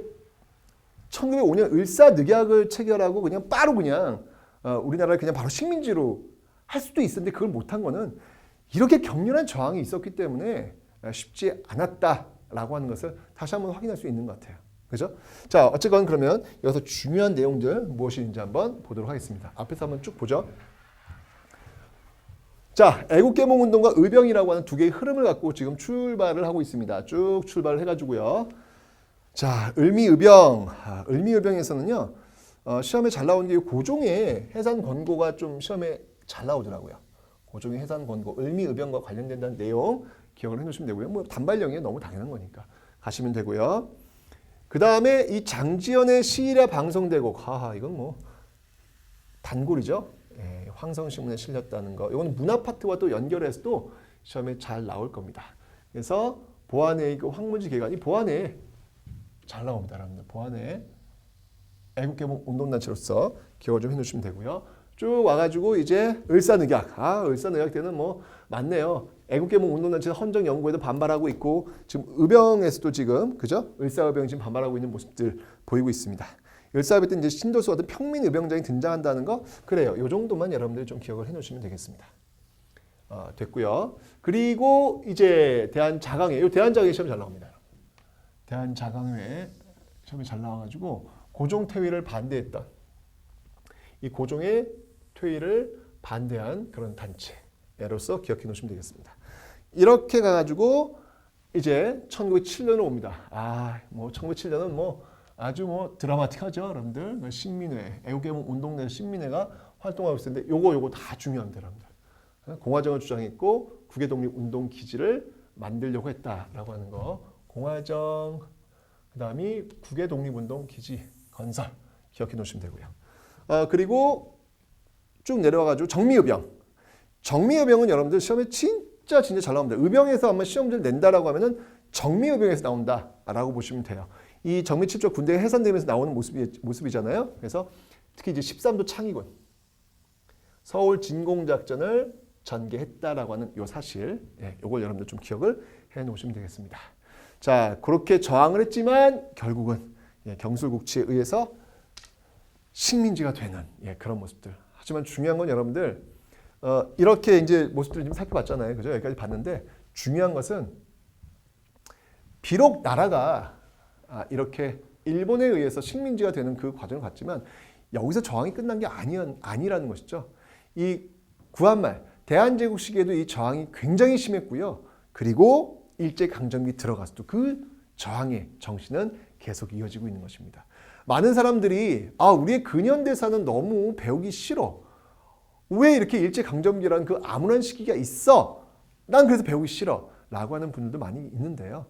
1905년 을사늑약을 체결하고 그냥 바로 우리나라를 그냥 바로 식민지로 할 수도 있었는데 그걸 못한 거는 이렇게 격렬한 저항이 있었기 때문에 쉽지 않았다라고 하는 것을 다시 한번 확인할 수 있는 것 같아요. 그죠? 자, 어쨌건 그러면 여기서 중요한 내용들 무엇인지 한번 보도록 하겠습니다. 앞에서 한번 쭉 보죠. 자, 애국개몽운동과 의병이라고 하는 두 개의 흐름을 갖고 지금 출발을 하고 있습니다. 쭉 출발을 해가지고요. 자, 을미의병. 을미의병에서는요, 시험에 잘 나오는 게 고종의 해산권고가 좀 시험에 잘 나오더라고요. 고종의 해산권고, 을미의병과 관련된다는 내용 기억을 해놓으시면 되고요. 단발령이 너무 당연한 거니까 가시면 되고요. 그 다음에 이 장지연의 시일야 방송대곡. 이건 단골이죠. 황성신문에 실렸다는 거. 이건 문화 파트와 또 연결해서도 시험에 잘 나올 겁니다. 그래서 보안의 그 황문지 개간이 보안에 잘 나옵니다, 여러분들. 보안에 애국개몽 운동단체로서 기억을 좀 해놓으시면 되고요. 쭉 와가지고 이제 을사늑약. 을사늑약 때는 맞네요. 애국개몽 운동단체 헌정 연구에도 반발하고 있고 지금 의병에서도 지금 그죠? 을사의병이 지금 반발하고 있는 모습들 보이고 있습니다. 을사의병 때 이제 신도수 같은 평민 의병장이 등장한다는 거 그래요. 이 정도만 여러분들이 좀 기억을 해놓으시면 되겠습니다. 됐고요. 그리고 이제 대한자강회. 이 대한자강회 시험 잘 나옵니다. 대한자강회 시험이 잘 나와가지고 고종 퇴위를 반대했던 이 고종의 퇴위를 반대한 그런 단체로서 기억해 놓으시면 되겠습니다. 이렇게 가가지고 이제 1907년으로 옵니다. 1907년은 아주 뭐 드라마틱하죠, 여러분들. 신민회, 애국개몽 운동내 신민회가 활동하고 있을 텐데 요거 다 중요합니다, 여러분들. 공화정을 주장했고 국외 독립 운동 기지를 만들려고 했다라고 하는 거. 공화정, 그다음이 국외 독립 운동 기지 건설 기억해 놓으시면 되고요. 그리고 쭉 내려와 가지고 정미의병. 정미의병은 여러분들 시험에 진짜 잘 나옵니다. 의병에서 한번 시험을 낸다라고 하면은 정미의병에서 나온다라고 보시면 돼요. 이 정미 7조 군대가 해산되면서 나오는 모습이잖아요. 그래서 특히 이제 13도 창의군 서울 진공작전을 전개했다라고 하는 요 사실, 요걸 여러분들 좀 기억을 해 놓으시면 되겠습니다. 자, 그렇게 저항을 했지만 결국은 경술국치에 의해서 식민지가 되는 그런 모습들. 하지만 중요한 건 여러분들 이렇게 이제 모습들을 좀 살펴봤잖아요, 그죠? 여기까지 봤는데 중요한 것은 비록 나라가 이렇게 일본에 의해서 식민지가 되는 그 과정을 갔지만 여기서 저항이 끝난 게 아니라는 것이죠. 이 구한말 대한제국 시기에도 이 저항이 굉장히 심했고요. 그리고 일제강점기 들어가서도 그 저항의 정신은 계속 이어지고 있는 것입니다. 많은 사람들이 우리의 근현대사는 너무 배우기 싫어. 왜 이렇게 일제강점기라는 그 암울한 시기가 있어? 난 그래서 배우기 싫어. 라고 하는 분들도 많이 있는데요.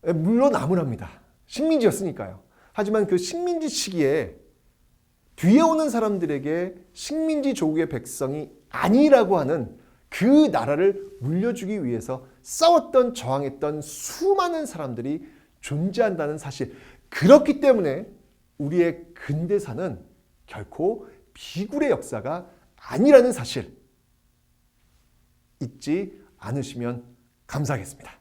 물론 암울합니다. 식민지였으니까요. 하지만 그 식민지 시기에 뒤에 오는 사람들에게 식민지 조국의 백성이 아니라고 하는 그 나라를 물려주기 위해서 싸웠던 저항했던 수많은 사람들이 존재한다는 사실. 그렇기 때문에 우리의 근대사는 결코 비굴의 역사가 아니라는 사실 잊지 않으시면 감사하겠습니다.